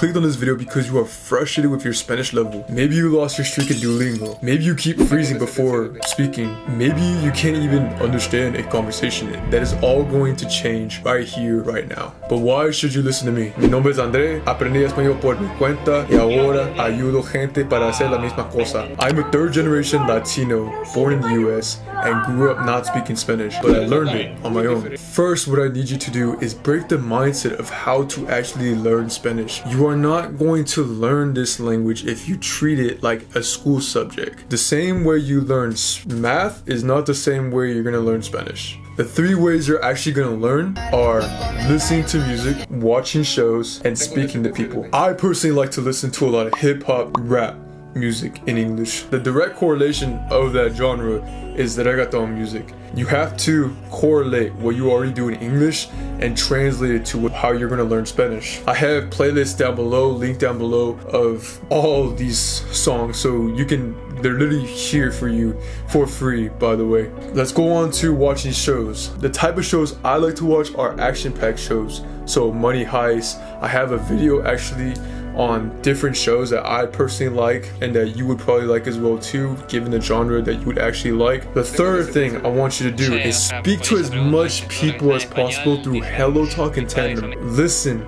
clicked on this video because you are frustrated with your Spanish level. Maybe you lost your streak at Duolingo. Maybe you keep freezing before speaking. Maybe you can't even understand a conversation. That is all going to change right here, right now. But why should you listen to me? Mi nombre es André, aprendí español por mi cuenta y ahora ayudo gente para hacer la misma cosa. I'm a third generation Latino, born in the US, and grew up not speaking Spanish, but I learned it on my own. First, what I need you to do is break the mindset of how to actually learn Spanish. You are not going to learn this language if you treat it like a school subject. The same way you learn math is not the same way you're gonna learn Spanish. The 3 ways you're actually gonna learn are listening to music, watching shows, and speaking to people. I personally like to listen to a lot of hip-hop, rap music in English. The direct correlation of that genre is the reggaeton music. You have to correlate what you already do in English and translate it to how you're gonna learn Spanish. I have playlists down below, link down below, of all these songs, so they're literally here for you for free, by the way. Let's go on to watching shows. The type of shows I like to watch are action-packed shows. So Money Heist. I have a video actually on different shows that I personally like and that you would probably like as well too, given the genre that you would actually like. The third thing I want you to do is speak to as much people as possible through Hello Talk in Tandem. Listen.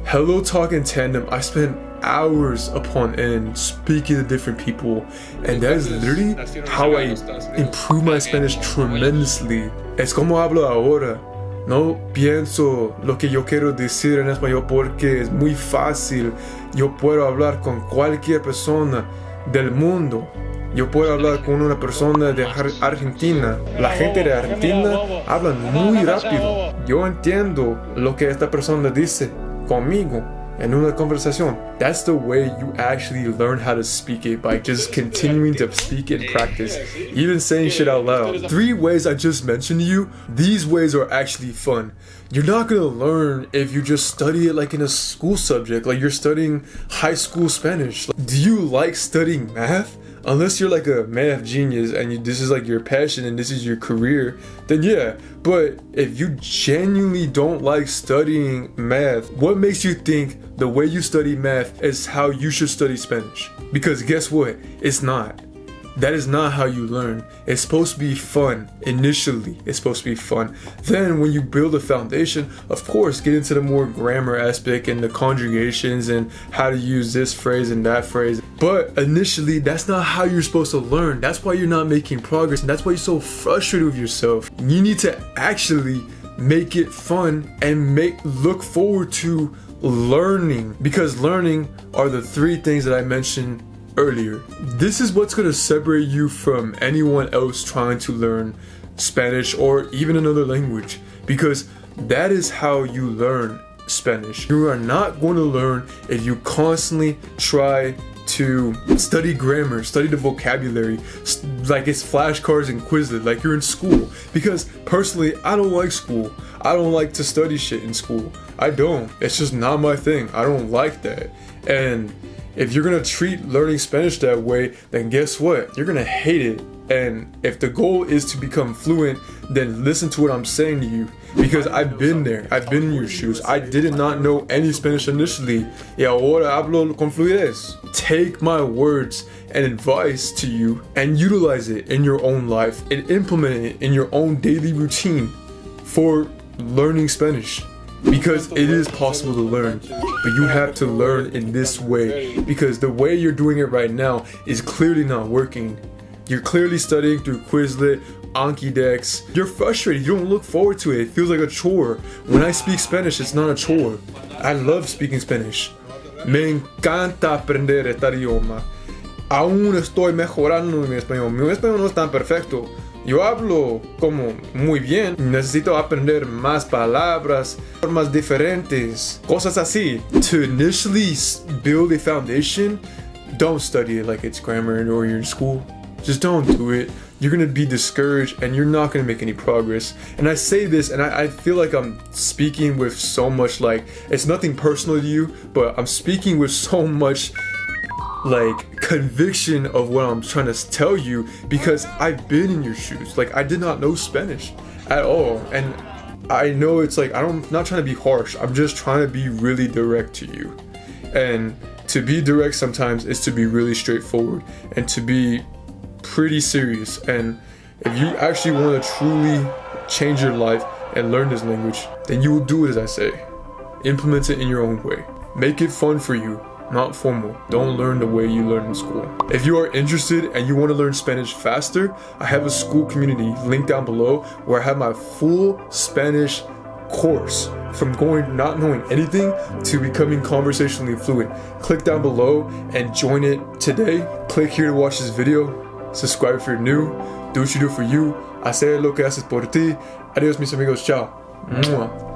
Hello Talk in Tandem, I spent hours upon end speaking to different people, and that is literally how I improve my Spanish tremendously. Es como hablo ahora. No pienso lo que yo quiero decir en español porque es muy fácil. Yo puedo hablar con cualquier persona del mundo. Yo puedo hablar con una persona de Argentina. La gente de Argentina habla muy rápido. Yo entiendo lo que esta persona dice conmigo en una conversación. That's the way you actually learn how to speak it, by just continuing to speak and practice, even saying shit out loud. 3 ways I just mentioned to you, these ways are actually fun. You're not gonna learn if you just study it like in a school subject, like you're studying high school Spanish. Do you like studying math? Unless you're like a math genius and this is like your passion and this is your career, then yeah. But if you genuinely don't like studying math, what makes you think the way you study math is how you should study Spanish? Because guess what? It's not. That is not how you learn. It's supposed to be fun. Initially, it's supposed to be fun. Then when you build a foundation, of course, get into the more grammar aspect and the conjugations and how to use this phrase and that phrase. But initially, that's not how you're supposed to learn. That's why you're not making progress, and that's why you're so frustrated with yourself. You need to actually make it fun and look forward to learning, because learning are the 3 things that I mentioned earlier. This is what's going to separate you from anyone else trying to learn Spanish or even another language, because that is how you learn Spanish. You are not going to learn if you constantly try to study grammar, study the vocabulary, like it's flashcards and Quizlet, like you're in school. Because personally, I don't like school. I don't like to study shit in school. I don't. It's just not my thing. I don't like that. And if you're gonna treat learning Spanish that way, then guess what? You're gonna hate it. And if the goal is to become fluent, then listen to what I'm saying to you. Because I've been there. I've been in your shoes. I did not know any Spanish initially. Y ahora hablo con fluidez. Take my words and advice to you and utilize it in your own life and implement it in your own daily routine for learning Spanish. Because it is possible to learn, but you have to learn in this way, because the way you're doing it right now is clearly not working. You're clearly studying through Quizlet, Anki Dex. You're frustrated. You don't look forward to it. It feels like a chore. When I speak Spanish, it's not a chore. I love speaking Spanish. Me encanta aprender este idioma. Aún estoy mejorando mi español. Mi español no es tan perfecto. Yo hablo como muy bien. Necesito aprender más palabras, formas diferentes, cosas así. To initially build a foundation, don't study it like it's grammar or you're in school. Just don't do it. You're gonna be discouraged and you're not gonna make any progress. And I say this and I feel like I'm speaking with so much, like, it's nothing personal to you, but I'm speaking with so much like conviction of what I'm trying to tell you, because I've been in your shoes. Like, I did not know Spanish at all, and I know it's like, I'm not trying to be harsh. I'm just trying to be really direct to you. And to be direct sometimes is to be really straightforward and to be pretty serious. And if you actually want to truly change your life and learn this language, then you will do it as I say. Implement it in your own way. Make it fun for you, not formal. Don't learn the way you learn in school. If you are interested and you want to learn Spanish faster, I have a school community linked down below where I have my full Spanish course from not knowing anything to becoming conversationally fluent. Click down below and join it today. Click here to watch this video. Subscribe if you're new. Do what you do for you. Hacer lo que haces por ti. Adios mis amigos. Ciao. Mwah.